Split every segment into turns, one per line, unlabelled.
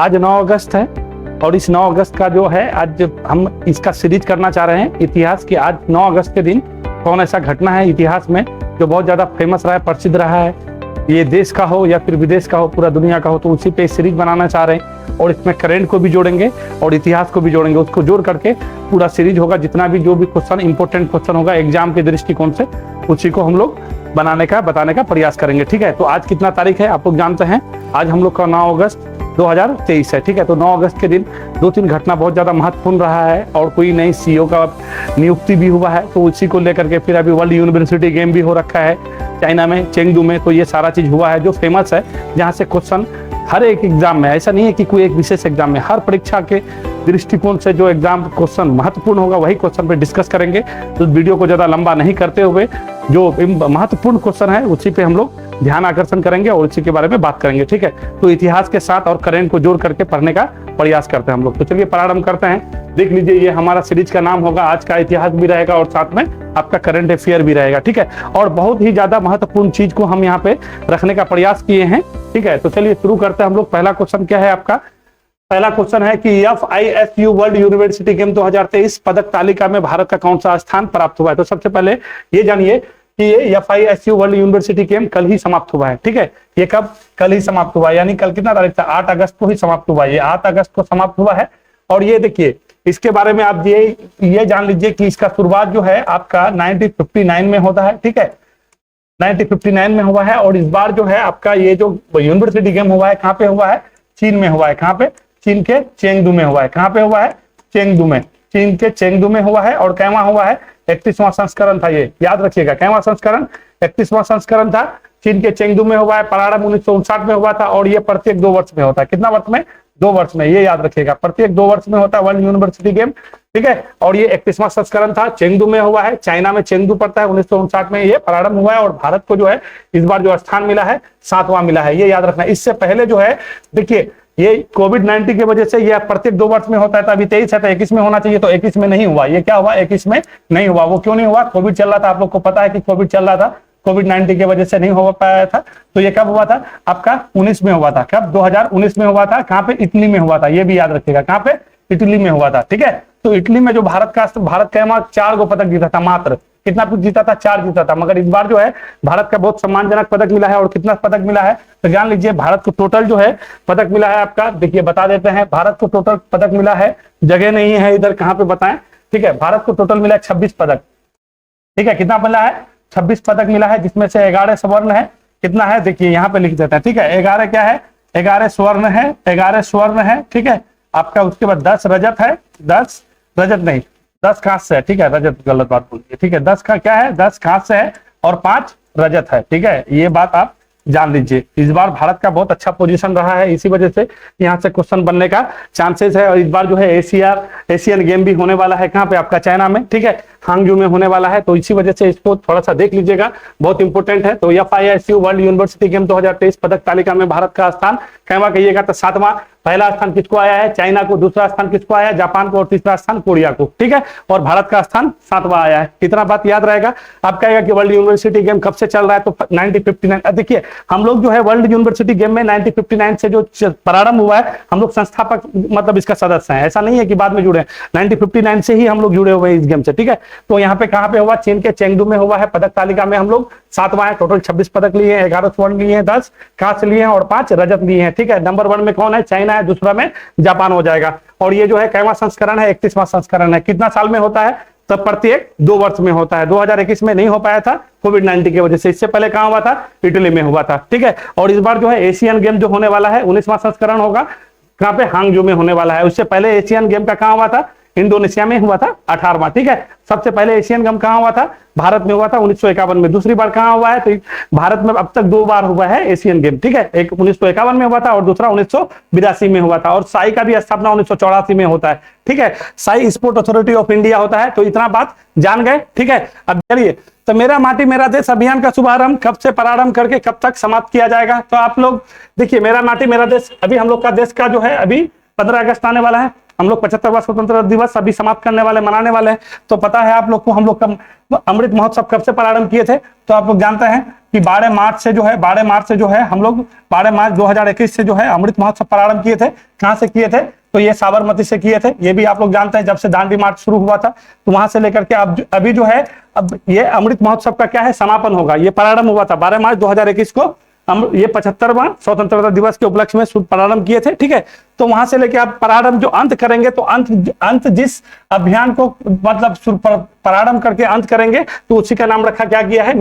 आज 9 अगस्त है और इस 9 अगस्त का जो है आज हम इसका सीरीज करना चाह रहे हैं इतिहास की। आज 9 अगस्त के दिन कौन ऐसा घटना है इतिहास में जो बहुत ज़्यादा फेमस रहा है, प्रसिद्ध रहा है, ये देश का हो या फिर विदेश का हो, पूरा दुनिया का हो, तो उसी पे सीरीज बनाना चाह रहे हैं। और इसमें करंट को भी जोड़ेंगे और इतिहास को भी जोड़ेंगे, उसको जोड़ करके पूरा सीरीज होगा। जितना भी जो भी क्वेश्चन इंपॉर्टेंट क्वेश्चन होगा एग्जाम के दृष्टिकोण से, उसी को हम लोग बनाने का बताने का प्रयास करेंगे। ठीक है, तो आज कितना तारीख है आप लोग जानते हैं, आज हम लोग का 9 अगस्त 2023 है। ठीक है, तो 9 अगस्त के दिन 2-3 घटना बहुत ज़्यादा महत्वपूर्ण रहा है और कोई नई सीईओ का नियुक्ति भी हुआ है, तो उसी को लेकर के फिर अभी वर्ल्ड यूनिवर्सिटी गेम भी हो रखा है चाइना में, चेंगडू में। तो ये सारा चीज़ हुआ है जो फेमस है, जहाँ से क्वेश्चन हर एक एग्जाम में, ऐसा नहीं है कि कोई एक विशेष एग्जाम में, हर परीक्षा के दृष्टिकोण से जो एग्जाम क्वेश्चन महत्वपूर्ण होगा वही क्वेश्चन पे डिस्कस करेंगे। तो वीडियो को ज़्यादा लंबा नहीं करते हुए जो महत्वपूर्ण क्वेश्चन है उसी पे हम लोग ध्यान आकर्षण करेंगे और उसी के बारे में बात करेंगे। ठीक है, तो इतिहास के साथ और करंट को जोड़ करके पढ़ने का प्रयास करते हैं हम लोग। तो चलिए प्रारंभ करते हैं। देख लीजिए, ये हमारा सीरीज का नाम होगा, आज का इतिहास भी रहेगा और साथ में आपका करंट अफेयर भी रहेगा। ठीक है, और बहुत ही ज्यादा महत्वपूर्ण चीज को हम यहाँ पे रखने का प्रयास किए हैं। ठीक है, तो चलिए शुरू करते हैं हम लोग। पहला क्वेश्चन क्या है आपका? पहला क्वेश्चन है कि FISU वर्ल्ड यूनिवर्सिटी गेम 2023 पदक तालिका में भारत का कौन सा स्थान प्राप्त हुआ है? तो सबसे पहले ये जानिए कि ये FISU वर्ल्ड यूनिवर्सिटी गेम कल ही समाप्त हुआ है। ठीक है, ये कब? कल ही समाप्त हुआ, यानी कल कितना तारीख था? 8 अगस्त को ही समाप्त हुआ। ये 8 अगस्त को समाप्त हुआ है। और ये देखिए, इसके बारे में आप ये जान लीजिए कि इसका शुरुआत जो है आपका 1959 में होता है। ठीक है, 1959 में हुआ है। और इस बार जो है आपका ये जो यूनिवर्सिटी गेम हुआ है, कहाँ पे हुआ है? चीन में हुआ है। कहाँ पे? चीन के चेंगडू में हुआ है। कहाँ पे हुआ है? चेंगडू में, चीन के चेंगडू में हुआ है। और कैवा हुआ है? 31वां संस्करण था, ये याद रखिएगा। कैवा संस्करण? 31वां संस्करण था, चीन के चेंगडू में हुआ है। प्रारंभ 1959 में हुआ था और ये प्रत्येक 2 वर्ष में होता है। कितना वर्ष में? 2 वर्ष में, ये याद रखिएगा, प्रत्येक 2 वर्ष में होता है वर्ल्ड यूनिवर्सिटी गेम। ठीक है, और ये 31वां संस्करण था, चेंगडू में हुआ है, चाइना में चेंगडू पड़ता है। 1959 में ये प्रारंभ हुआ है और भारत को जो है इस बार जो स्थान मिला है 7वां मिला है, ये याद रखना। इससे पहले जो है देखिए, ये कोविड-19 की वजह से ये प्रत्येक 2 वर्ष में होता है, तो अभी 23 है तो 21 में होना चाहिए, तो 21 में नहीं हुआ। ये क्या हुआ? 21 में नहीं हुआ। वो क्यों नहीं हुआ? कोविड चल रहा था, आप लोग को पता है कि कोविड चल रहा था, कोविड-19 की वजह से नहीं हो पाया था। तो ये कब हुआ था? आपका 19 में हुआ था। कब? 2019 में हुआ था। कहाँ पे? इटली में हुआ था, ये भी याद रखिएगा। कहाँ पे? इटली में हुआ था। ठीक है, तो इटली में जो भारत का 4 गो पदक जीता था, मात्र कितना जीता था? 4 जीता था। मगर इस बार जो है भारत का बहुत सम्मानजनक पदक मिला है। और कितना पदक मिला है तो जान लीजिए, भारत को टोटल जो है पदक मिला है आपका, देखिए बता देते हैं, भारत को टोटल पदक मिला है, जगह नहीं है इधर, कहाँ पे बताएं। ठीक है, भारत को टोटल मिला है 26 पदक। ठीक है, कितना मिला है? 26 पदक मिला है, जिसमें से 11 स्वर्ण है। कितना है देखिए यहाँ पे लिख देते हैं। ठीक है, 11 क्या है? 11 स्वर्ण है, 11 स्वर्ण है। ठीक है, आपका उसके बाद 10 रजत है, 10 रजत नहीं, 10 कांस्य है। ठीक है, रजत गलत बात बोलिए। ठीक है, 10 का क्या है? 10 कांस्य है और 5 रजत है। ठीक है, ये बात आप जान लीजिए। इस बार भारत का बहुत अच्छा पोजीशन रहा है, इसी वजह से यहाँ से क्वेश्चन बनने का चांसेस है। और इस बार जो है एशियन गेम भी होने वाला है। कहाँ पे? आपका चाइना में। ठीक है, हांगजू में होने वाला है, तो इसी वजह से इसको थोड़ा सा देख लीजिएगा, बहुत इंपॉर्टेंट है। तो FISU वर्ल्ड यूनिवर्सिटी गेम 2023 पदक तालिका में भारत का स्थान कैवा कहिएगा तो 7वां। पहला स्थान किसको आया है? चाइना को। दूसरा स्थान किसको आया है? जापान को। और तीसरा स्थान कोरिया को। ठीक है, और भारत का स्थान 7वां आया है। कितना बात याद रहेगा? आप कहेगा कि वर्ल्ड यूनिवर्सिटी गेम कब से चल रहा है? तो 1959। देखिए, हम लोग जो है वर्ल्ड यूनिवर्सिटी गेम में 1959 से जो प्रारंभ हुआ है, हम लोग संस्थापक मतलब इसका सदस्य हैं, ऐसा नहीं है कि बाद में जुड़े। 1959 से ही हम लोग जुड़े हुए हैं इस गेम से। ठीक है, तो यहाँ पे कहाँ पे हुआ? चीन के चेंगडू में हुआ है। पदक तालिका में हम लोग 7वां है। टोटल 26 पदक लिए हैं, 11 स्वर्ण लिए हैं, 10 कांस्य लिए हैं और 5 रजत लिए हैं। ठीक है, नंबर 1 में कौन है? चाइना है, दूसरा में जापान हो जाएगा। और ये जो है कैवा संस्करण है, 31वां संस्करण है। कितना साल में होता है? तब प्रत्येक 2 वर्ष में होता है। 2021 में नहीं हो पाया था कोविड-19 की वजह से। इससे पहले कहाँ हुआ था? इटली में हुआ था। ठीक है, और इस बार जो है एशियन गेम जो होने वाला है 19वां संस्करण होगा। कहाँ पे? हांगजू में होने वाला है। उससे पहले एशियन गेम का कहाँ हुआ था? इंडोनेशिया में हुआ था, 18वां। ठीक है, सबसे पहले एशियन गेम कहाँ हुआ था? भारत में हुआ था 1951 में। दूसरी बार कहाँ हुआ है? तो भारत में अब तक 2 बार हुआ है एशियन गेम। ठीक है, एक 1951 में हुआ था और दूसरा 1982 में हुआ था। और साई का भी स्थापना 1984 में होता है। ठीक है, Sai sport authority of India होता है। तो इतना बात जान गए। ठीक है, अब चलिए, तो मेरा माटी मेरा देश अभियान का शुभारंभ कब से प्रारंभ करके कब तक समाप्त किया जाएगा? तो आप लोग देखिए, मेरा माटी मेरा देश, अभी हम लोग का देश का जो है अभी 15 अगस्त आने वाला है। हम लोग 75वां स्वतंत्रता दिवस अभी समाप्त करने वाले, मनाने वाले हैं। तो पता है आप लोग को हम लोग का अमृत महोत्सव कब से प्रारंभ किए थे? तो आप लोग जानते हैं कि 12 मार्च से जो है हम लोग 12 मार्च 2021 से जो है अमृत महोत्सव प्रारंभ किए थे। कहां से किए थे? तो ये साबरमती से किए थे। ये भी आप लोग जानते हैं, जब से दांडी मार्च शुरू हुआ था तो वहां से लेकर के अब अभी जो है अब ये अमृत महोत्सव का क्या है, समापन होगा। ये प्रारंभ हुआ था 12 मार्च 2021 को, ये 75वां स्वतंत्रता दिवस के उपलक्ष्य में प्रारंभ किए थे। ठीक है, तो वहां से लेके आप प्रारंभ जो अंत करेंगे, तो अंत जिस अभियान को मतलब प्रारंभ करके अंत करेंगे तो उसी का नाम रखा क्या गया है,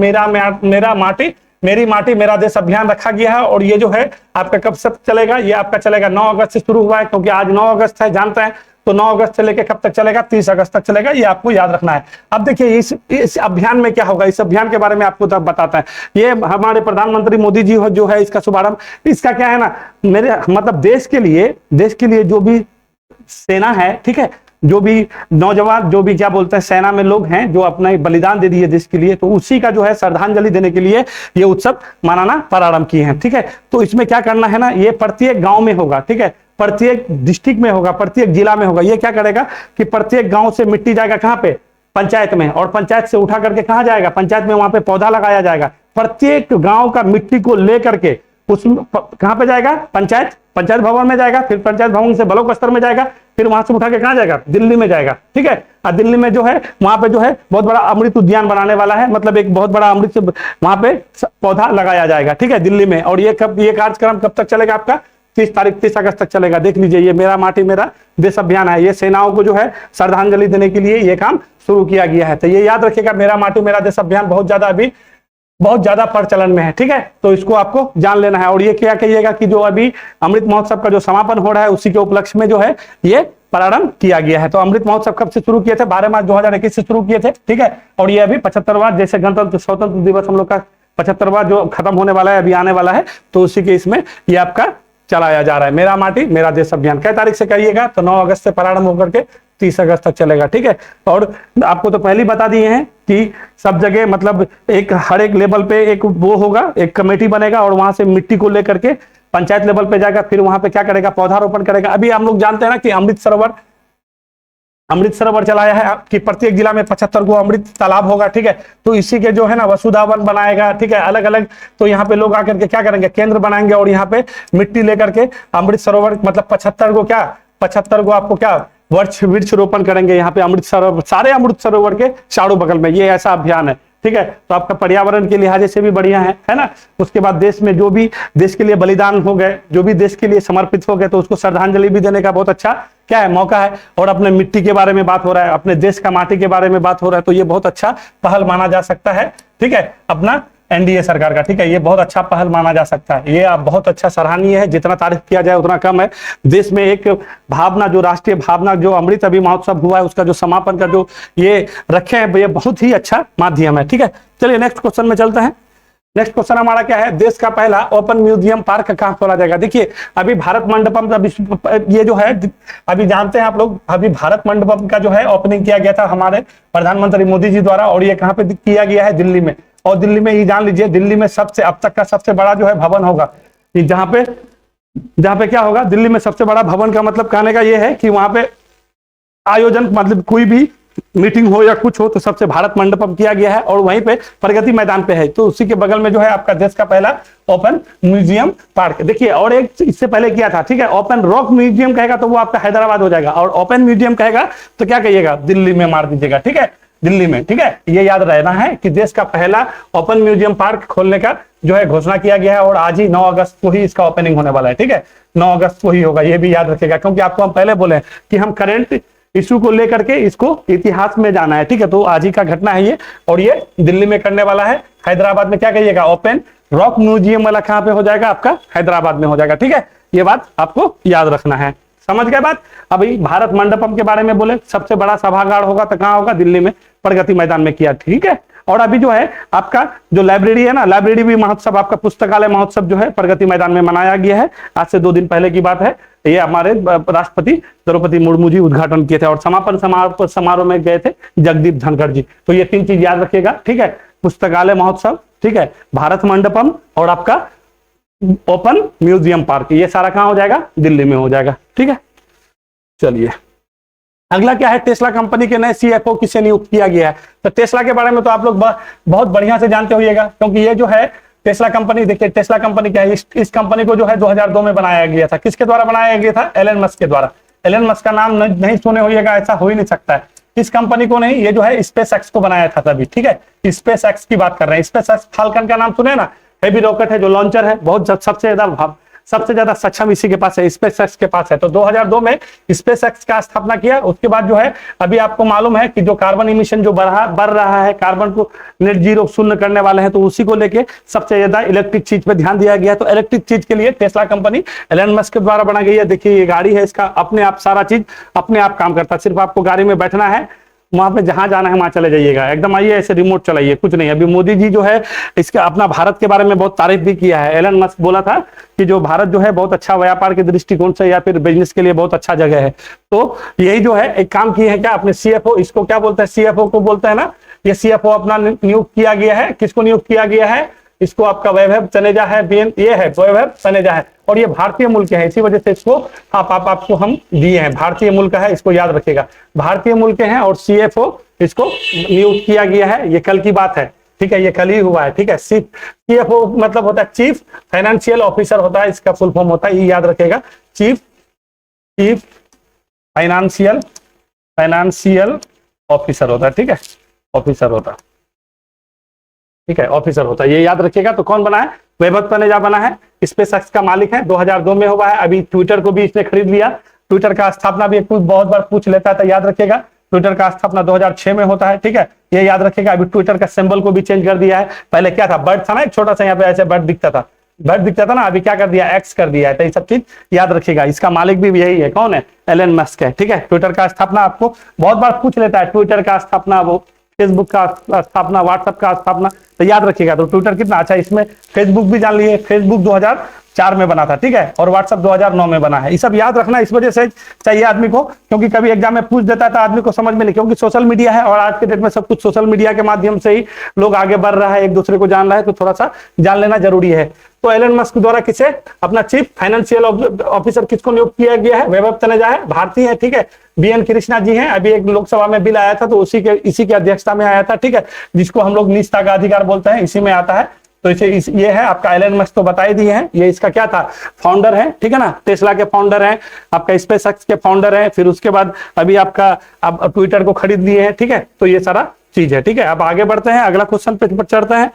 मेरा माटी मेरी माटी मेरा देश अभियान रखा गया है। और ये जो है आपका कब से चलेगा? ये आपका चलेगा 9 अगस्त से शुरू हुआ है, क्योंकि आज 9 अगस्त है, जानते हैं। तो 9 अगस्त से लेकर कब तक चलेगा? 30 अगस्त तक चलेगा। ये आपको याद रखना है। अब देखिए इस अभियान में क्या होगा, इस अभियान के बारे में आपको तब बताता है। ये हमारे प्रधानमंत्री मोदी जी जो है इसका शुभारंभ, इसका क्या है ना, मेरे मतलब देश के लिए जो भी सेना है, ठीक है, जो भी नौजवान, जो भी क्या बोलते हैं सेना में लोग हैं जो अपना बलिदान दे दिए देश के लिए, तो उसी का जो है श्रद्धांजलि देने के लिए ये उत्सव मनाना प्रारंभ किए हैं। ठीक है, तो इसमें क्या करना है ना, ये प्रत्येक गांव में होगा। ठीक है, प्रत्येक डिस्ट्रिक्ट में होगा, प्रत्येक जिला में होगा। ये क्या करेगा कि प्रत्येक गांव से मिट्टी जाएगा कहां पे? पंचायत में, और पंचायत से उठा करके कहां जाएगा? पंचायत में, वहां पे पौधा लगाया जाएगा। प्रत्येक गांव का मिट्टी को लेकर के उसमें कहां पे जाएगा? पंचायत भवन में जाएगा, फिर पंचायत भवन से ब्लॉक स्तर में जाएगा, फिर वहां से उठा के कहां जाएगा? दिल्ली में जाएगा। ठीक है, और दिल्ली में जो है वहां पे जो है बहुत बड़ा अमृत उद्यान बनाने वाला है, मतलब एक बहुत बड़ा अमृत वहां पे पौधा लगाया जाएगा। ठीक है, दिल्ली में। और ये कार्यक्रम कब तक चलेगा आपका? 30 अगस्त तक चलेगा। देख लीजिए, ये मेरा माटी मेरा देश अभियान है। ये सेनाओं को जो है श्रद्धांजलि देने के लिए ये काम शुरू किया गया है। तो ये याद रखिएगा, मेरा माटी मेरा देश अभियान बहुत ज्यादा प्रचलन में है। ठीक है, तो इसको आपको जान लेना है। और ये क्या कहिएगा कि जो अभी अमृत महोत्सव का जो समापन हो रहा है उसी के उपलक्ष्य में जो है ये प्रारंभ किया गया है। तो अमृत महोत्सव कब से शुरू किए थे? 12 मार्च 2021 से शुरू किए थे। ठीक है, और ये अभी 75वां, जैसे स्वतंत्र दिवस हम लोग का 75वां जो खत्म होने वाला है, अभी आने वाला है, तो उसी के इसमें ये आपका चलाया जा रहा है मेरा माटी मेरा देश अभियान। कै तारीख से करिएगा? तो 9 अगस्त से प्रारंभ होकर के 30 अगस्त तक चलेगा। ठीक है, और आपको तो पहले ही बता दिए हैं कि सब जगह मतलब हर एक लेवल पे एक वो होगा, एक कमेटी बनेगा, और वहां से मिट्टी को लेकर के पंचायत लेवल पे जाएगा, फिर वहां पे क्या करेगा? पौधारोपण करेगा। अभी हम लोग जानते हैं ना कि अमृत सरोवर चलाया है कि प्रत्येक जिला में 75 गो अमृत तालाब होगा। ठीक है, तो इसी के जो है ना वसुधा वन बनाएगा। ठीक है, अलग अलग, तो यहाँ पे लोग आकर के क्या करेंगे? केंद्र बनाएंगे, और यहाँ पे मिट्टी लेकर के अमृत सरोवर मतलब 75 गो आपको क्या वृक्ष रोपण करेंगे यहाँ पे अमृत सरोवर, सारे अमृत सरोवर के चारों बगल में। ये ऐसा अभियान है। ठीक है, तो आपका पर्यावरण के लिहाज से भी बढ़िया है ना। उसके बाद देश में जो भी देश के लिए बलिदान हो गए, जो भी देश के लिए समर्पित हो गए, तो उसको श्रद्धांजलि भी देने का बहुत अच्छा क्या है? मौका है। और अपने मिट्टी के बारे में बात हो रहा है, अपने देश का माटी के बारे में बात हो रहा है, तो ये बहुत अच्छा पहल माना जा सकता है। ठीक है, अपना एनडीए सरकार का। ठीक है, ये बहुत अच्छा पहल माना जा सकता है। ये बहुत अच्छा सराहनीय है, जितना तारीफ किया जाए उतना कम है। देश में एक भावना, जो राष्ट्रीय भावना, जो अमृत अभी महोत्सव हुआ है उसका जो समापन का जो ये रखे हैं, ये बहुत ही अच्छा माध्यम है। ठीक है, चलिए नेक्स्ट क्वेश्चन में चलते हैं। नेक्स्ट क्वेश्चन हमारा क्या है? देश का पहला ओपन म्यूजियम पार्क कहाँ खोला जाएगा? देखिए, अभी भारत मंडपम ये जो है, अभी जानते हैं आप लोग, अभी भारत मंडपम का जो है ओपनिंग किया गया था हमारे प्रधानमंत्री मोदी जी द्वारा, और ये कहाँ पे किया गया है? दिल्ली में। और दिल्ली में ये जान लीजिए, दिल्ली में अब तक का सबसे बड़ा जो है भवन होगा, जहां पे क्या होगा? दिल्ली में सबसे बड़ा भवन का मतलब कहने का ये है कि वहां पे आयोजन, मतलब कोई भी मीटिंग हो या कुछ हो, तो सबसे भारत मंडपम किया गया है, और वहीं पे प्रगति मैदान पे है। तो उसी के बगल में जो है आपका देश का पहला ओपन म्यूजियम पार्क। देखिए, और एक इससे पहले किया था। ठीक है, ओपन रॉक म्यूजियम कहेगा तो वो आपका हैदराबाद हो जाएगा, और ओपन म्यूजियम कहेगा तो क्या कहिएगा? दिल्ली में मार दीजिएगा। ठीक है, दिल्ली में। ठीक है, ये याद रहना है कि देश का पहला ओपन म्यूजियम पार्क खोलने का जो है घोषणा किया गया है, और आज ही 9 अगस्त को ही इसका ओपनिंग होने वाला है। ठीक है, 9 अगस्त को ही होगा, ये भी याद रखिएगा, क्योंकि आपको हम पहले बोले कि हम करंट इशू को लेकर के इसको इतिहास में जाना है। ठीक है, तो आज ही का घटना है ये, और ये दिल्ली में करने वाला है। हैदराबाद में क्या कहिएगा? ओपन रॉक म्यूजियम वाला कहां पे हो जाएगा? आपका हैदराबाद में हो जाएगा। ठीक है, ये बात आपको याद रखना है। समझ गए बात? अभी भारत मंडपम के बारे में बोले, सबसे बड़ा सभागार होगा तो कहां होगा? दिल्ली में, प्रगति मैदान में किया। ठीक है, और अभी जो है आपका जो लाइब्रेरी है ना, लाइब्रेरी भी महोत्सव, आपका पुस्तकालय महोत्सव जो है प्रगति मैदान में मनाया गया है। आज से 2 दिन पहले की बात है। ये हमारे राष्ट्रपति द्रौपदी मुर्मू जी उद्घाटन किए थे, और समापन समारोह में गए थे जगदीप धनखड़ जी। तो ये 3 चीज याद रखिएगा। ठीक है, पुस्तकालय महोत्सव, ठीक है, भारत मंडपम, और आपका ओपन म्यूजियम पार्क, ये सारा कहां हो जाएगा? दिल्ली में हो जाएगा। ठीक है, चलिए अगला क्या है? टेस्ला कंपनी के नए सीएफओ किसे नियुक्त किया गया है? तो टेस्ला के बारे में तो आप लोग बहुत बढ़िया से जानते होइएगा, क्योंकि ये जो है टेस्ला कंपनी, देखिए टेस्ला कंपनी क्या है, इस कंपनी को जो है 2002 में बनाया गया था। किसके द्वारा बनाया गया था? एलन मस्क के द्वारा। एलन मस्क का नाम नहीं सुने होइएगा, ऐसा हो ही नहीं सकता है। इस कंपनी को नहीं, ये जो है स्पेस एक्स को बनाया था तभी, ठीक है। स्पेस एक्स की बात कर रहे हैं। स्पेस एक्स फाल्कन का नाम सुने ना, हेवी रॉकेट है जो लॉन्चर है, बहुत सबसे ज्यादा सक्षम इसी के पास है, स्पेस एक्स के पास है। तो 2002 में स्पेस एक्स का स्थापना किया। उसके बाद जो है अभी आपको मालूम है कि जो कार्बन इमिशन जो बढ़ रहा है, कार्बन को नेट जीरो शून्य करने वाले हैं, तो उसी को लेके सबसे ज्यादा इलेक्ट्रिक चीज पे ध्यान दिया गया। तो इलेक्ट्रिक चीज के लिए टेस्ला कंपनी एलन मस्क के द्वारा बना गई है। देखिए ये गाड़ी है, इसका अपने आप सारा चीज अपने आप काम करता है, सिर्फ आपको गाड़ी में बैठना है, वहां पे जहां जाना है वहां चले जाइएगा, एकदम आइए ऐसे रिमोट चलाइए, कुछ नहीं। अभी मोदी जी जो है इसका अपना भारत के बारे में बहुत तारीफ भी किया है। एलन मस्क बोला था कि जो भारत जो है बहुत अच्छा व्यापार के दृष्टिकोण से या फिर बिजनेस के लिए बहुत अच्छा जगह है। तो यही जो है एक काम किए हैं क्या, अपने सीएफओ, इसको क्या बोलते हैं, सीएफओ को बोलते हैं ना, ये सीएफओ अपना नियुक्त किया गया है। किसको नियुक्त किया गया है? इसको आपका वैभव तनेजा है, ये है वैभव तनेजा है, और ये भारतीय मूल के हैं, इसी वजह से इसको आपको हम दिए हैं। भारतीय मूल का है, इसको याद रखिएगा, भारतीय मूल के हैं। और सीएफओ इसको नियुक्त किया गया है, ये कल की बात है, ठीक है, ये कल ही हुआ है, ठीक है। सीएफओ मतलब होता है चीफ फाइनेंशियल ऑफिसर होता है, इसका फुल फॉर्म होता है, ये याद रखिएगा, चीफ फाइनेंशियल ऑफिसर होता है, ठीक है, ऑफिसर होता है, ठीक है, ऑफिसर होता है, ये याद रखिएगा। तो कौन बना है? वैभव तनेजा बना है, स्पेस एक्स का मालिक है, 2002 में हुआ है। अभी ट्विटर को भी इसने खरीद लिया। ट्विटर का स्थापना भी बहुत बार पूछ लेता है, तो याद रखिएगा ट्विटर का स्थापना 2006 में होता है, ठीक है, ये याद रखिएगा। अभी ट्विटर का सिंबल को भी चेंज कर दिया है, पहले क्या था, बर्ड था ना, एक छोटा सा यहाँ पे ऐसे बर्ड दिखता था ना, अभी क्या कर दिया, एक्स कर दिया है। तो ये सब चीज याद रखिएगा। इसका मालिक भी यही है, कौन है? एलन मस्क है, ठीक है। ट्विटर का स्थापना आपको बहुत बार पूछ लेता है, ट्विटर का स्थापना, वो फेसबुक का स्थापना, व्हाट्सएप का स्थापना, तो याद रखिएगा। तो ट्विटर कितना अच्छा, इसमें फेसबुक भी जान लिए, फेसबुक 2004 में बना था, ठीक है, और व्हाट्सएप 2009 में बना है। ये सब याद रखना इस वजह से चाहिए आदमी को, क्योंकि कभी एग्जाम में पूछ देता है तो आदमी को समझ में नहीं, क्योंकि सोशल मीडिया है और आज के डेट में सब कुछ सोशल मीडिया के माध्यम से ही लोग आगे बढ़ रहा है, एक दूसरे को जान रहा है, तो थोड़ा सा जान लेना जरूरी है। तो एलन मस्क द्वारा किसे अपना चीफ फाइनेंशियल ऑफिसर किसको नियुक्त किया गया है? वैभव तनेजा है, भारतीय है, ठीक है। बीएन कृष्णा जी हैं, अभी एक लोकसभा में बिल आया था तो इसी की अध्यक्षता में आया था, ठीक है, जिसको हम लोग निजता का अधिकार बोलते हैं, इसी में आता है। तो ये है आपका एलन मस्क, तो बता ही दिए हैं। ये इसका क्या था, फाउंडर है, ठीक है ना, टेस्ला के फाउंडर हैं, आपका स्पेस एक्स के फाउंडर हैं, फिर उसके बाद अभी आपका अब ट्विटर को खरीद लिए हैं, ठीक है। तो ये सारा चीज है, ठीक है। अब आगे बढ़ते हैं, अगला क्वेश्चन पे चढ़ते हैं।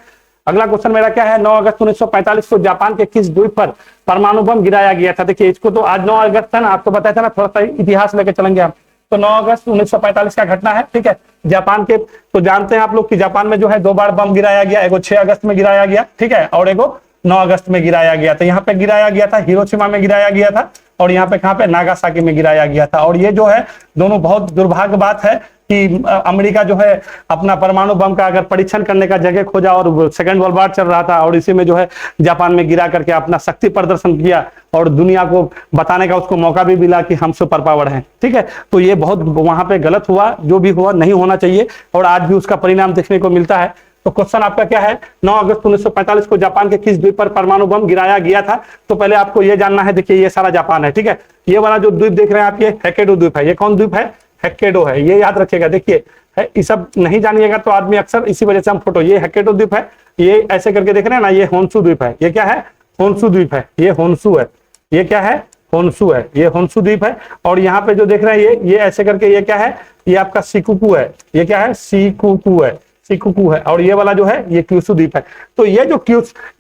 अगला क्वेश्चन मेरा क्या है, 9 अगस्त 1945 को जापान के किस द्वीप पर परमाणु बम गिराया गया था? देखिए इसको तो आज 9 अगस्त था ना, आपको बताया था ना, थोड़ा सा इतिहास लेके चलेंगे हम। तो 9 अगस्त 1945 का घटना है, ठीक है। जापान के, तो जानते हैं आप लोग कि जापान में जो है 2 बार बम गिराया गया, एगो 6 अगस्त में गिराया गया, ठीक है, और एगो 9 अगस्त में गिराया गया। तो यहाँ पे गिराया गया था, हिरोशिमा में गिराया गया था, और यहाँ पे कहाँ पे, नागासाकी में गिराया गया था। और ये जो है दोनों, बहुत दुर्भाग्य बात है कि अमेरिका जो है अपना परमाणु बम का अगर परीक्षण करने का जगह खोजा, और सेकेंड वर्ल्ड वॉर चल रहा था, और इसी में जो है जापान में गिरा करके अपना शक्ति प्रदर्शन किया, और दुनिया को बताने का उसको मौका भी मिला कि हम सुपर पावर हैं, ठीक है। तो ये बहुत वहां पे गलत हुआ, जो भी हुआ नहीं होना चाहिए, और आज भी उसका परिणाम देखने को मिलता है। तो क्वेश्चन आपका क्या है, 9 अगस्त 1945 को जापान के किस द्वीप पर परमाणु बम गिराया गया था? तो पहले आपको ये जानना है, देखिए ये सारा जापान है, ठीक है। ये वाला जो द्वीप देख रहे हैं आप, ये होक्काइडो द्वीप है। ये कौन द्वीप है? होक्काइडो है, ये याद रखिएगा। देखिए ये सब नहीं जानिएगा तो आदमी अक्सर, इसी वजह से हम फोटो, ये होक्काइडो द्वीप है, ये ऐसे करके देख रहे हैं ना, ये होन्शु द्वीप है। ये क्या है? होन्शु द्वीप है, ये होन्शु है। ये क्या है? होन्शु है, ये होन्शु द्वीप है। और यहाँ पे जो देख रहे हैं ये ऐसे करके, ये क्या है? ये आपका शिकुकु है। ये क्या है? शिकुकु है, शिकुकु है। और ये वाला जो है ये क्यूशु द्वीप है। तो ये जो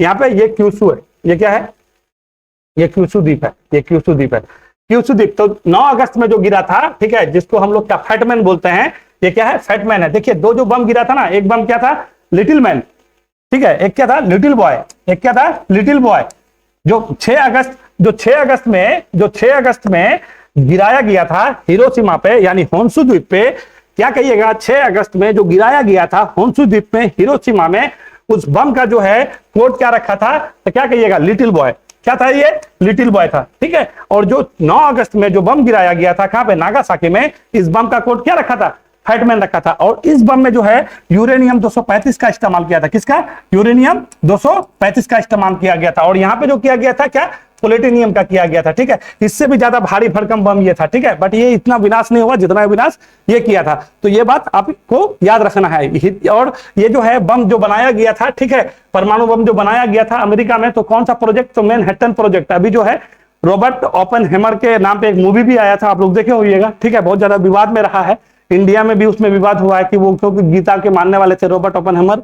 यहाँ पे ये क्यूशु है, ये क्या है? ये क्यूशु द्वीप है, ये क्यूशु द्वीप है, क्यूशु द्वीप। तो 9 अगस्त में जो गिरा था, ठीक है, जिसको हम लोग क्या फैटमैन बोलते हैं, ये क्या है? फैटमैन है। देखिए दो जो बम गिरा था ना, एक बम क्या था? लिटिल मैन, ठीक है, एक क्या था? लिटिल बॉय, एक क्या था? Little boy. जो 6 अगस्त में गिराया गया था हिरोशिमा पे, यानी होन्शु द्वीप पे, क्या कहिएगा? 6 अगस्त में जो गिराया गया था होन्शु द्वीप में, हिरोशिमा में, उस बम का जो है कोड क्या रखा था? तो क्या कहिएगा? Little boy. क्या था ये? लिटिल बॉय था, ठीक है। और जो 9 अगस्त में जो बम गिराया गया था, कहां पे? नागासाकी में, इस बम का कोड क्या रखा था? फैटमैन रखा था। और इस बम में जो है यूरेनियम 235 का इस्तेमाल किया था। किसका? यूरेनियम 235 का इस्तेमाल किया गया था। और यहाँ पे जो किया गया था क्या? प्लेटिनियम का किया गया था, ठीक है। इससे भी ज्यादा भारी भरकम बम ये था, ठीक है, बट ये इतना विनाश नहीं हुआ जितना विनाश ये किया था। तो ये बात आपको याद रखना है। और ये जो है बम जो बनाया गया था, ठीक है, परमाणु बम जो बनाया गया था अमेरिका में, तो कौन सा प्रोजेक्ट, तो मैनहट्टन प्रोजेक्ट। अभी जो है रॉबर्ट ओपेनहेमर के नाम पे एक मूवी भी आया था, आप लोग देखे होइएगा, ठीक है, बहुत ज्यादा विवाद में रहा है। इंडिया में भी उसमें विवाद हुआ है कि वो क्योंकि गीता के मानने वाले थे रॉबर्ट ओपेनहेमर,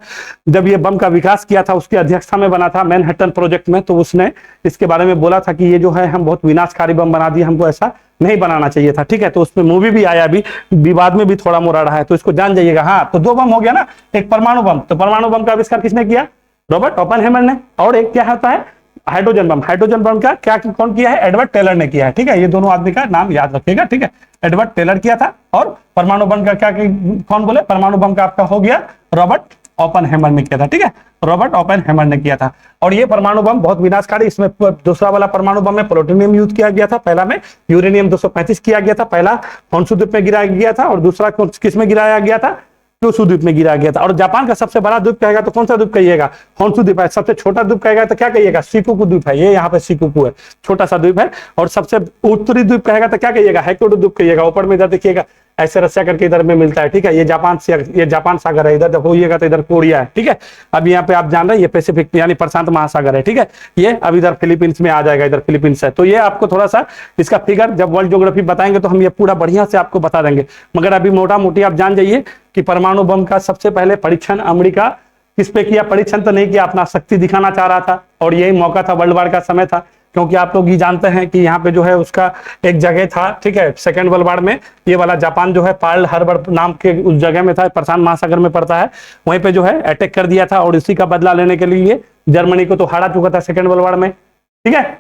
जब ये बम का विकास किया था उसकी अध्यक्षता में बना था मैनहट्टन प्रोजेक्ट में, तो उसने इसके बारे में बोला था कि ये जो है हम बहुत विनाशकारी बम बना दिए, हमको ऐसा नहीं बनाना चाहिए था, ठीक है। तो उसमें मूवी भी आया, अभी विवाद में भी थोड़ा मोड़ा रहा है, तो इसको जान जाइएगा। हाँ, तो दो बम हो गया ना, एक परमाणु बम, तो परमाणु बम का आविष्कार किसने किया, रॉबर्ट ओपेनहेमर ने, और एक क्या होता है हाइड्रोजन बम। हाइड्रोजन बम का क्या कौन किया है, एडवर्ड टेलर ने किया है, ठीक है। ये दोनों आदमी का नाम याद रखिएगा, ठीक है, एडवर्ड टेलर किया था। और परमाणु बम का क्या कौन बोले, परमाणु बम का आपका हो गया रॉबर्ट ओपेनहेमर ने किया था, ठीक है, रॉबर्ट ओपेनहेमर ने किया था। और ये परमाणु बम बहुत विनाशकारी, इसमें दूसरा वाला परमाणु बम में प्लूटोनियम यूज किया गया था, पहला में यूरेनियम 235 किया गया था, पहला होन्शु द्वीप में गिराया गया था, और दूसरा किस में गिराया गया था, क्यूशु द्वीप में गिरा गया था। और जापान का सबसे बड़ा द्वीप कहेगा तो कौन सा द्वीप कहिएगा, होन्शु द्वीप है। सबसे छोटा द्वीप कहेगा तो क्या कहिएगा, शिकोकू द्वीप है, ये यहाँ पे शिकोकू है, छोटा सा द्वीप है। और सबसे उत्तरी द्वीप कहेगा तो क्या कहिएगा, होक्काइडो द्वीप कहिएगा, ऊपर में इधर देखिएगा ऐसे रसिया करके इधर में मिलता है, ठीक है, ये जापान सागर है, इधर जब होइएगा तो इधर कोरिया है, ठीक है। अब यहाँ पे आप जान रहे हैं ये पैसिफिक यानी प्रशांत महासागर है, ठीक है। ये अब इधर फिलीपींस में आ जाएगा, इधर फिलीपींस है। तो ये आपको थोड़ा सा इसका फिगर जब वर्ल्ड ज्योग्राफी बताएंगे तो हम ये पूरा बढ़िया से आपको बता देंगे, मगर अभी मोटा मोटी आप जान जाइए कि परमाणु बम का सबसे पहले परीक्षण अमेरिका किस पे किया, परीक्षण तो नहीं किया, अपना शक्ति दिखाना चाह रहा था, और यही मौका था, वर्ल्ड वार का समय था, क्योंकि आप लोग ये जानते हैं कि यहाँ पे जो है उसका एक जगह था, ठीक है, सेकेंड वर्ल्ड वार में ये वाला जापान जो है पर्ल हार्बर नाम के उस जगह में था, प्रशांत महासागर में पड़ता है, वहीं पे जो है अटैक कर दिया था, और इसी का बदला लेने के लिए जर्मनी को तो हारा चुका था सेकेंड वर्ल्ड वार में, ठीक है।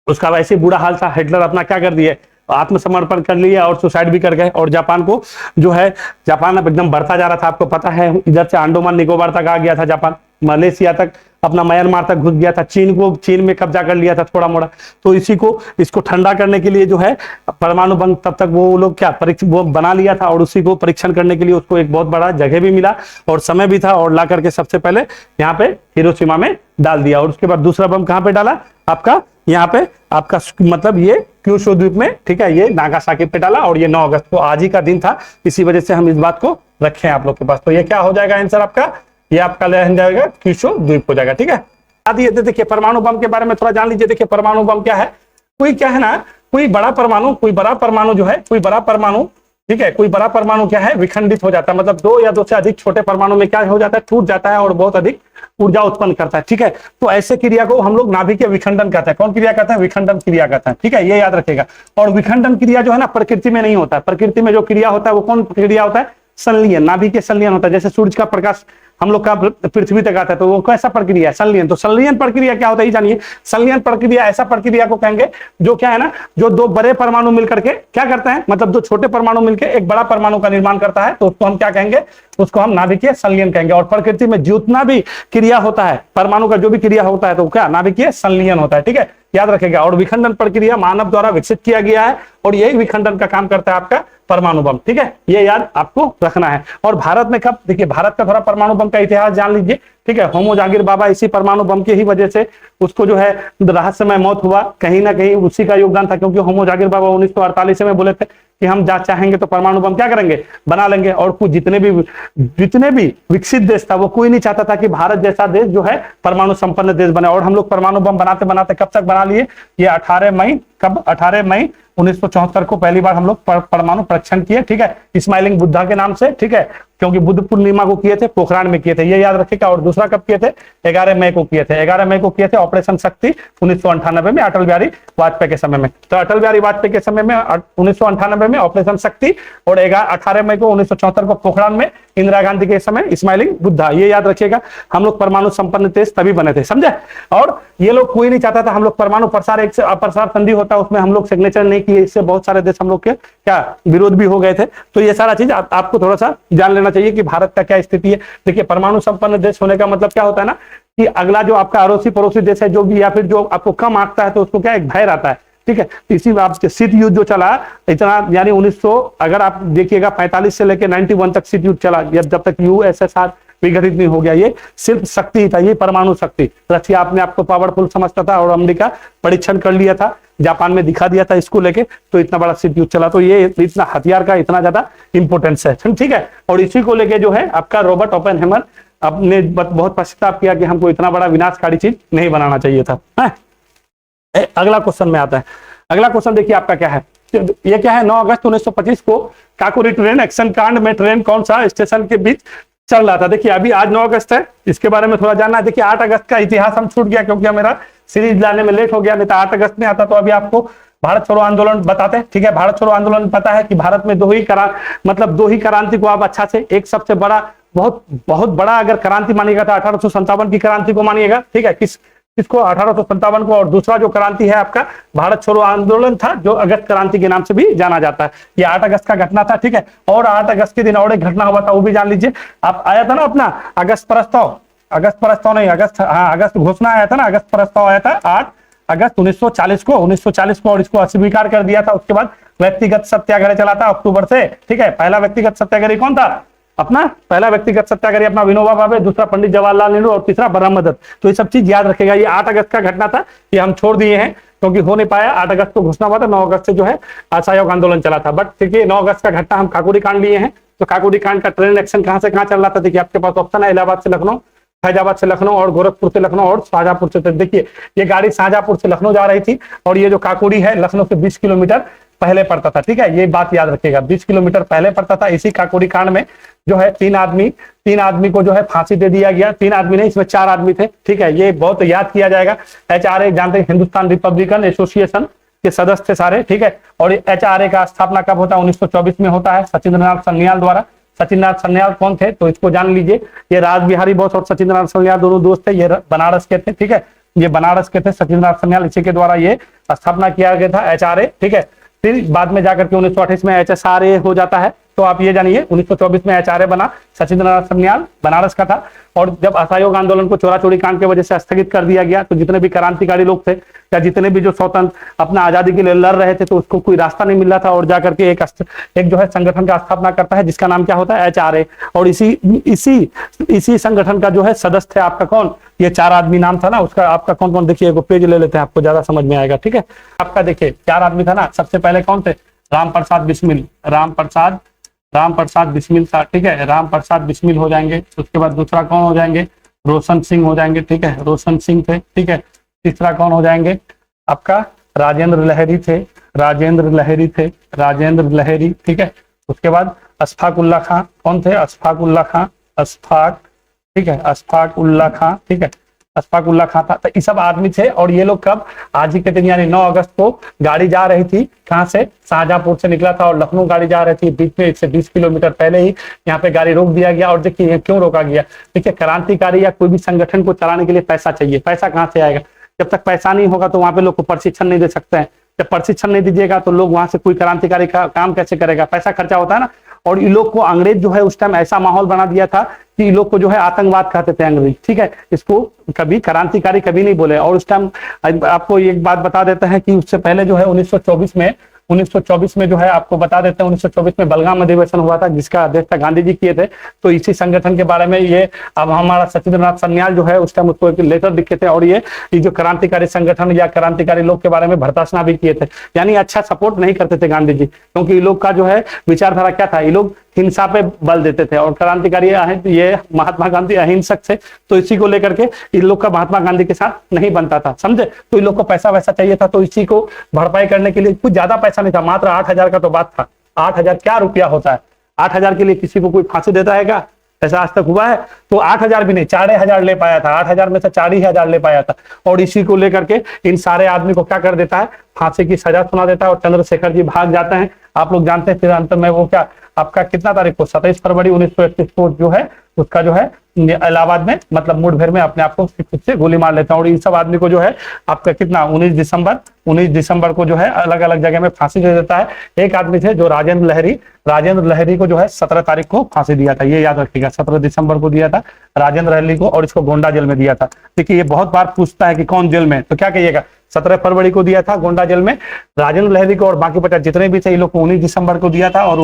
उसका वैसे बुरा हाल था, हिटलर अपना क्या कर दिए, आत्मसमर्पण कर लिया और सुसाइड भी कर गए। और जापान को जो है, जापान अब एकदम बढ़ता जा रहा था, आपको पता है, इधर से अंडमान निकोबार तक आ गया था जापान, मलेशिया तक, अपना म्यांमार तक घुस गया था, चीन में कब्जा कर लिया था थोड़ा मोड़ा। तो इसको ठंडा करने के लिए जो है परमाणु बम तब तक वो लोग क्या वो बना लिया था, और उसी को परीक्षण करने के लिए उसको एक बहुत बड़ा जगह भी मिला और समय भी था, और ला करके सबसे पहले यहाँ पे हिरोशिमा में डाल दिया। और उसके बाद दूसरा बम कहाँ पे डाला, आपका यहाँ पे आपका मतलब ये क्यूशु द्वीप में, ठीक है, ये नागासाकी पे डाला, और ये 9 अगस्त को आज ही का दिन था, इसी वजह से हम इस बात को रखे हैं आप लोग के पास। तो ये क्या हो जाएगा आंसर आपका, ये आपका ले जाएगा क्यूशु द्वीप हो जाएगा, ठीक है। देखिए परमाणु बम के बारे में थोड़ा जान लीजिए। देखिए परमाणु बम क्या है, कोई क्या है ना, कोई बड़ा परमाणु जो है, कोई बड़ा परमाणु, ठीक है, कोई बड़ा परमाणु क्या है, विखंडित हो जाता है, मतलब 2 या 2 से अधिक छोटे परमाणु में क्या हो जाता है, टूट जाता है और बहुत अधिक ऊर्जा उत्पन्न करता है, ठीक है। तो ऐसे क्रिया को हम लोग नाभिकीय विखंडन कहते हैं। कौन क्रिया कहते हैं, विखंडन क्रिया कहते हैं, ठीक है, ये याद रखिएगा। और विखंडन क्रिया जो है ना प्रकृति में नहीं होता है, प्रकृति में जो क्रिया होता है वो कौन क्रिया होता है, संलयन, नाभिकीय संलयन होता है। जैसे सूर्य का प्रकाश हम लोग का पृथ्वी तक आता है तो वो कैसा प्रक्रिया है, संलयन। तो संलयन प्रक्रिया क्या होता है ये जानिए। संलयन प्रक्रिया ऐसा प्रक्रिया को कहेंगे जो क्या है ना, जो 2 बड़े परमाणु मिलकर के क्या करते हैं, मतलब 2 छोटे परमाणु मिलकर एक बड़ा परमाणु का निर्माण करता है, तो उसको हम क्या कहेंगे, उसको हम नाभिकीय संलयन कहेंगे। और प्रकृति में जितना भी क्रिया होता है, परमाणु का जो भी क्रिया होता है तो क्या नाभिकीय संलयन होता है, ठीक है, याद रखेगा। और विखंडन प्रक्रिया मानव द्वारा विकसित किया गया है, और यही विखंडन का काम करता है आपका परमाणु बम, ठीक है, ये याद आपको रखना है। और भारत में कब, देखिए भारत का थोड़ा परमाणु बम का इतिहास जान लीजिए, ठीक है। होमो जागिर बाबा इसी परमाणु बम की ही वजह से उसको जो है रहस्यमय मौत हुआ, कहीं ना कहीं उसी का योगदान था, क्योंकि होमो जागिर बाबा 1948 में बोले थे कि हम चाहेंगे तो परमाणु बम क्या करेंगे, बना लेंगे। और कुछ जितने भी विकसित देश था वो कोई नहीं चाहता था कि भारत जैसा देश जो है परमाणु संपन्न देश बने। और हम लोग परमाणु बम बनाते बनाते कब तक बना लिए, ये 18 मई 1974 को पहली बार हम लोग परमाणु परीक्षण किए, ठीक है, स्माइलिंग बुद्धा के नाम से, ठीक है, क्योंकि बुद्ध पूर्णिमा को किए थे, पोखरान में किए थे, ये याद रखिएगा। और दूसरा कब किए थे, 11 मई को किए थे, 11 मई को किए थे ऑपरेशन शक्ति 1998 में अटल बिहारी वाजपेयी के समय में। तो अटल बिहारी वाजपेयी के समय में 1998 में ऑपरेशन शक्ति, और 18 मई को 1974 को पोखरान में इंदिरा गांधी के समय स्माइलिंग बुद्धा, ये याद रखिएगा। हम लोग परमाणु संपन्न देश तभी बने थे, समझे। और ये लोग कोई नहीं चाहता था हम लोग परमाणु प्रसार, एक से अप्रसार संधि होता है उसमें हम लोग सिग्नेचर नहीं किए, इससे बहुत सारे देश हम लोग के क्या विरोध भी हो गए थे। तो ये सारा चीज आपको थोड़ा सा जान लेना चाहिए कि भारत का क्या स्थिति है। देखिए परमाणु संपन्न देश होने का मतलब क्या होता है ना, कि अगला जो आपका अड़ोसी पड़ोसी देश है जो भी, या फिर जो आपको कम आंकता है, तो उसको क्या एक भय रहता है, ठीक है। इसी आपके शीत युद्ध जो चला इतना, यानी 1900 अगर आप देखिएगा 45 से लेकर 91 तक शीत युद्ध चला, जब तक यूएसएसआर विघटित नहीं हो गया। ये सिर्फ शक्ति ही था, ये परमाणु शक्ति। रशिया अपने आप को पावरफुल समझता था और अमेरिका परीक्षण कर लिया था, जापान में दिखा दिया था इसको लेके, तो इतना बड़ा शीत युद्ध चला। तो ये इतना हथियार का इतना ज्यादा इंपोर्टेंस है, ठीक है। और इसी को लेके जो है आपका रॉबर्ट ओपेनहेमर अपने बहुत पश्चाताप किया कि हमको इतना बड़ा विनाशकारी चीज नहीं बनाना चाहिए था। अगला क्वेश्चन में आता है। अगला क्वेश्चन देखिए आपका क्या है, ये क्या है, 9 अगस्त 1925 को काकोरी ट्रेन एक्शन कांड में ट्रेन कौन सा स्टेशन के बीच चल रहा था। देखिए अभी आज 9 अगस्त है, इसके बारे में थोड़ा जानना है। देखिए 8 अगस्त का इतिहास हम छूट गया क्योंकि मेरा सीरीज लाने में लेट हो गया, नहीं तो 8 अगस्त में आता तो अभी आपको भारत छोड़ो आंदोलन बताते हैं, ठीक है। भारत छोड़ो आंदोलन पता है कि भारत में दो ही क्रांति को आप अच्छा से, एक सबसे बड़ा बहुत बड़ा अगर क्रांति मानिएगा तो 1857 की क्रांति को मानिएगा, ठीक है। किसको, 1857 को। और दूसरा जो क्रांति है आपका भारत छोड़ो आंदोलन था, जो अगस्त क्रांति के नाम से भी जाना जाता है। ये 8 अगस्त का घटना था, ठीक है। और 8 अगस्त के दिन और एक घटना हुआ था, वो भी जान लीजिए। आप आया था ना अपना अगस्त प्रस्ताव नहीं, अगस्त घोषणा आया था ना, अगस्त प्रस्ताव आया था 8 अगस्त 1940 को, और इसको अस्वीकार कर दिया था। उसके बाद व्यक्तिगत सत्याग्रह चला था अक्टूबर से, ठीक है। पहला व्यक्तिगत सत्याग्रही कौन था, अपना पहला व्यक्तिगत सत्याग्रही अपना विनोबा भावे, दूसरा पंडित जवाहरलाल नेहरू और तीसरा ब्रह्म दत्त। तो ये सब चीज याद रखेगा। ये 8 अगस्त का घटना था, ये हम छोड़ दिए हैं क्योंकि हो नहीं पाया। 8 अगस्त को घोषणा हुआ था, 9 अगस्त से जो है असहयोग आंदोलन चला था। बट देखिए 9 अगस्त का घटना हम काकोरी कांड लिए हैं, तो काकोरी कांड का ट्रेन एक्शन कहां से कहां चल रहा था। देखिए आपके पास ऑप्शन है, इलाहाबाद से लखनऊ, फैजाबाद से लखनऊ और गोरखपुर से लखनऊ और शाहजहांपुर से। देखिए ये गाड़ी शाहजहांपुर से लखनऊ जा रही थी और ये जो काकोरी है लखनऊ से 20 किलोमीटर पहले पड़ता था, ठीक है। ये बात याद रखिएगा, 20 किलोमीटर पहले पड़ता था। इसी काकोरी कांड में जो है तीन आदमी को जो है फांसी दे दिया गया। 3 आदमी नहीं, इसमें 4 आदमी थे, ठीक है। ये बहुत याद किया जाएगा। HRA जानते हैं, हिंदुस्तान रिपब्लिकन एसोसिएशन के सदस्य थे सारे, ठीक है। और HRA का स्थापना कब होता है, 1924 में होता है, सचिंद्रनाथ सन्याल द्वारा। सचिंद्रनाथ सन्याल कौन थे, तो इसको जान लीजिए। ये राज बिहारी बोस और सचिंद्रनाथ सन्याल दोनों दोस्त थे, ये बनारस के थे, ठीक है। ये बनारस के थे सचिंद्रनाथ सन्याल, इसी के द्वारा ये स्थापना किया गया था HRA, ठीक है। फिर बाद में जाकर के 1928 में HSRA हो जाता है। तो आप ये जानिए 1924 में HRA बना, सचिंद्रनाथ सन्याल बनारस का था। और जब असहयोग आंदोलन को चोरा चोरी कांड की वजह से स्थगित कर दिया गया, तो जितने भी क्रांतिकारी लोग थे या जितने भी जो स्वतंत्र अपना आजादी के लिए लड़ रहे थे, तो उसको कोई रास्ता नहीं मिल रहा था। और जाकर के एक जो है संगठन का स्थापना करता है, जिसका नाम क्या होता है, HRA। और इसी संगठन का जो है सदस्य थे आपका कौन, ये 4 आदमी नाम था ना उसका, आपका कौन कौन, देखिए एक पेज ले लेते हैं, आपको ज्यादा समझ में आएगा, ठीक है। आपका देखिए 4 आदमी था ना, सबसे पहले कौन थे, राम प्रसाद बिस्मिल था, ठीक है। राम प्रसाद बिस्मिल हो जाएंगे। उसके बाद दूसरा कौन हो जाएंगे, रोशन सिंह हो जाएंगे, ठीक है, रोशन सिंह थे, ठीक है। तीसरा कौन हो जाएंगे, आपका राजेंद्र लहरी थे, ठीक है। उसके बाद अशफाक उल्ला खां कौन थे, अशफाक उल्ला खां, ठीक है, अशफाक उल्ला खां, ठीक है, अशफाक उल्ला खां था। तो ये सब आदमी थे। और ये लोग कब, आज ही के दिन यानी 9 अगस्त को गाड़ी जा रही थी, कहां से, शाहजहांपुर से निकला था और लखनऊ गाड़ी जा रही थी। बीच में इससे 20 किलोमीटर पहले ही यहाँ पे गाड़ी रोक दिया गया। और देखिए क्यों रोका गया, देखिए क्रांतिकारी या कोई भी संगठन को चलाने के लिए पैसा चाहिए। पैसा कहाँ से आएगा, जब तक पैसा नहीं होगा तो वहां पे लोग को प्रशिक्षण नहीं दे सकते हैं। जब प्रशिक्षण नहीं दीजिएगा तो लोग वहां से कोई क्रांतिकारी का काम कैसे करेगा, पैसा खर्चा होता है ना। और ये लोग को अंग्रेज जो है उस टाइम ऐसा माहौल बना दिया था कि लोग को जो है आतंकवाद कहते थे अंग्रेज, ठीक है। इसको कभी क्रांतिकारी कभी नहीं बोले। और उस टाइम आपको एक बात बता देते हैं कि उससे पहले जो है 1924 में जो है आपको बता देते हैं 1924 में बलगाम अधिवेशन हुआ था, जिसका अध्यक्षता गांधी जी किए थे। तो इसी संगठन के बारे में ये अब हमारा सचिंद्रनाथ सन्याल जो है उस टाइम उसको एक लेटर लिखे थे। और ये जो क्रांतिकारी संगठन या क्रांतिकारी लोग के बारे में भर्त्सना भी किए थे। यानी अच्छा सपोर्ट नहीं करते थे गांधी जी, क्योंकि ये लोग का जो है विचारधारा क्या था, ये लोग हिंसा पे बल देते थे। और क्रांतिकारी ये महात्मा गांधी अहिंसक थे, तो इसी को लेकर के इन लोग का महात्मा गांधी के साथ नहीं बनता था, समझे। तो इन लोग को पैसा वैसा चाहिए था, तो इसी को भरपाई करने के लिए कुछ ज्यादा पैसा नहीं था, मात्र 8,000 का तो बात था। 8,000 क्या रुपया होता है, 8,000 के लिए किसी को कोई फांसी देता है क्या, ऐसा आज तक हुआ है। तो 8,000 भी नहीं, 4,500 ले पाया था, 8,000 में से 4,000 ले पाया था। और इसी को लेकर के इन सारे आदमी को क्या कर देता है, फांसी की सजा सुना देता है। और चंद्रशेखर जी भाग जाते हैं, आप लोग जानते हैं। फिर अंत में वो क्या, आपका कितना तारीख को, 27 फरवरी 1931 को जो है उसका जो है इलाहाबाद में मतलब मुठभेड़ में अपने आप को खुद से गोली मार लेता है। और इन सब आदमी को जो है आपका कितना 19 दिसंबर को जो है अलग अलग जगह में फांसी दे देता है। एक आदमी थे जो राजेंद्र लहरी को जो है 17 तारीख को फांसी दिया था, ये याद रखिएगा, 17 दिसंबर को दिया था राजेंद्र लहरी को। और इसको गोंडा जेल में दिया था। देखिए ये बहुत बार पूछता है कि कौन जेल में, तो क्या कहिएगा, 17 फरवरी को दिया था गोंडा जेल में राजेंद्र लहरी को। और बाकी 50 जितने भी थे ये लोग को 19 दिसंबर को दिया था और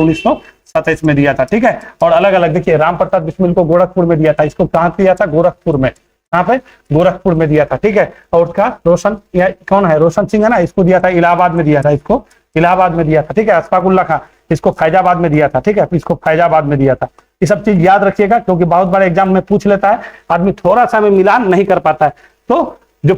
1927 में दिया था, ठीक है। और अलग अलग देखिए, राम प्रसाद बिस्मिल को गोरखपुर में दिया था, इसको कहाँ दिया था, गोरखपुर में, कहाँ पे, गोरखपुर में दिया था, ठीक है। और उसका रोशन, कौन है, रोशन सिंह है ना, इसको दिया था इलाहाबाद में दिया था, इसको इलाहाबाद में दिया था, ठीक है। अशफाकुल्ला खां, इसको फैजाबाद में दिया था, ठीक है, इसको फैजाबाद में दिया था। ये सब चीज याद रखिएगा, क्योंकि बहुत बड़े एग्जाम में पूछ लेता है आदमी, थोड़ा सा में मिलान नहीं कर पाता है। तो जो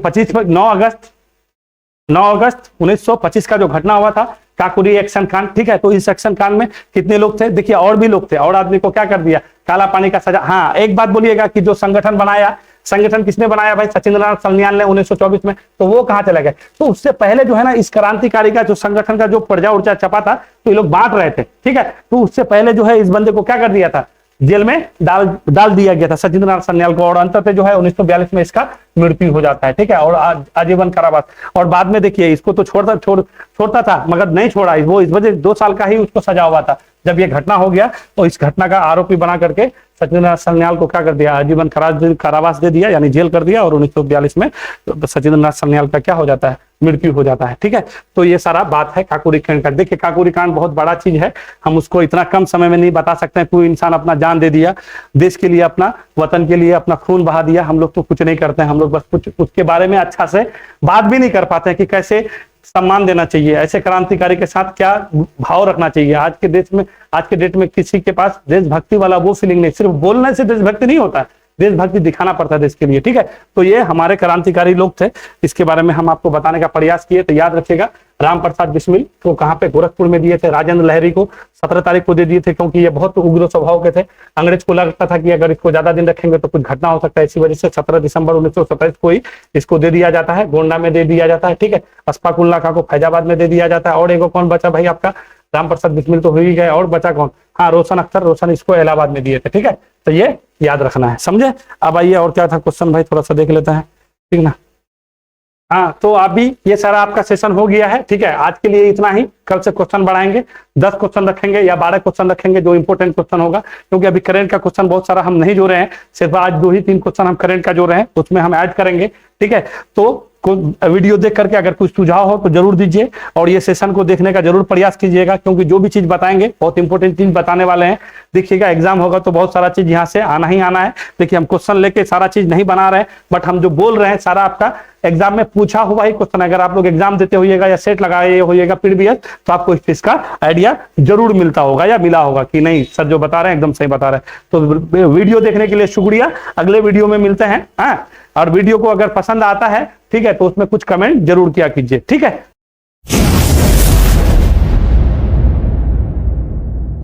9 अगस्त 1925 का जो घटना हुआ था, काकोरी एक्शन कांड, ठीक है। तो इस एक्शन कांड में कितने लोग थे, देखिए और भी लोग थे, और आदमी को क्या कर दिया, काला पानी का सजा। हाँ, एक बात बोलिएगा कि जो संगठन बनाया, संगठन किसने बनाया भाई, सचिंद्रनाथ सन्याल ने 1924 में, तो वो कहाँ चले गए। तो उससे पहले जो है ना, इस क्रांतिकारी का जो संगठन का जो पर्चा उर्चा छपा था, तो ये लोग बांट रहे थे, ठीक है। तो उससे पहले जो है इस बंदे को क्या कर दिया था, जेल में डाल दिया गया था, सचिंद्रनाथ सन्याल को। और अंततः जो है 1942 में इसका मृत्यु हो जाता है, ठीक है। और आजीवन कारावास। और बाद में देखिए, इसको तो छोड़ता था, मगर नहीं छोड़ा, वो इस वजह 2 साल का ही उसको सजा हुआ था। जब ये घटना हो गया तो इस घटना का आरोपी बना करके सचिंद्रनाथ सन्याल को क्या कर दिया, आजीवन कारावास दे दिया, यानी जेल कर दिया। और 1942 में सचिंद्रनाथ सन्याल का क्या हो जाता है, मृत्यु हो जाता है, ठीक है। तो ये सारा बात है काकोरी कांड का। देखिए, काकोरी कांड बहुत बड़ा चीज है, हम उसको इतना कम समय में नहीं बता सकते हैं। कोई इंसान अपना जान दे दिया देश के लिए, अपना वतन के लिए अपना खून बहा दिया, हम लोग तो कुछ नहीं करते हैं। हम लोग बस कुछ उसके बारे में अच्छा से बात भी नहीं कर पाते हैं कि कैसे सम्मान देना चाहिए, ऐसे क्रांतिकारी के साथ क्या भाव रखना चाहिए। आज के डेट में किसी के पास देशभक्ति वाला वो फीलिंग नहीं, सिर्फ बोलने से देशभक्ति नहीं होता है, देशभक्ति दिखाना पड़ता है देश के लिए, ठीक है। तो ये हमारे क्रांतिकारी लोग थे, इसके बारे में हम आपको बताने का प्रयास किए। तो याद रखिएगा, राम प्रसाद बिस्मिल को कहाँ पे, गोरखपुर में दिए थे। राजेंद्र लहरी को 17 तारीख को दे दिए थे, क्योंकि ये बहुत उग्र स्वभाव के थे। अंग्रेज को लगता था कि अगर इसको ज्यादा दिन रखेंगे तो कुछ घटना हो सकता है, इसी वजह से 17 दिसंबर 1927 को ही इसको दे दिया जाता है, गोंडा में दे दिया जाता है, ठीक है। अशफाकुल्ला खां को फैजाबाद में दे दिया जाता है। और एगो कौन बचा भाई आपका, राम प्रसाद बिस्मिल तो हो ही गए, और बचा कौन, हाँ रोशन अख्तर, रोशन इसको इलाहाबाद में दिए थे, ठीक है। तो ये याद रखना है, समझे। अब आइए, और क्या था क्वेश्चन भाई, थोड़ा सा देख लेता है, ठीक ना। हाँ, तो अभी ये सारा आपका सेशन हो गया है, ठीक है। आज के लिए इतना ही, कल से क्वेश्चन बढ़ाएंगे, 10 क्वेश्चन रखेंगे या 12 क्वेश्चन रखेंगे, जो इंपॉर्टेंट क्वेश्चन होगा। क्योंकि अभी करंट का क्वेश्चन बहुत सारा हम नहीं जोड़े हैं, सिर्फ आज 2 ही 3 क्वेश्चन हम करंट का जोड़ रहे हैं, उसमें हम ऐड करेंगे, ठीक है। तो वीडियो देख करके अगर कुछ सुझाव हो तो जरूर दीजिए, और ये सेशन को देखने का जरूर प्रयास कीजिएगा, क्योंकि जो भी चीज बताएंगे बहुत इंपॉर्टेंट चीज बताने वाले हैं। देखिएगा, एग्जाम होगा तो बहुत सारा चीज यहाँ से आना ही आना है। देखिए, हम क्वेश्चन लेके सारा चीज नहीं बना रहे हैं, बट हम जो बोल रहे हैं सारा आपका एग्जाम में पूछा हुआ ही क्वेश्चन। अगर आप लोग एग्जाम देते होइएगा या सेट लगाए होइएगा प्रीवियस, तो आपको इस चीज का आइडिया जरूर मिलता होगा या मिला होगा कि नहीं सर जो बता रहे हैं एकदम सही बता रहे हैं। तो वीडियो देखने के लिए शुक्रिया, अगले वीडियो में मिलते हैं। हाँ, और वीडियो को अगर पसंद आता है, ठीक है, तो उसमें कुछ कमेंट जरूर किया कीजिए, ठीक है।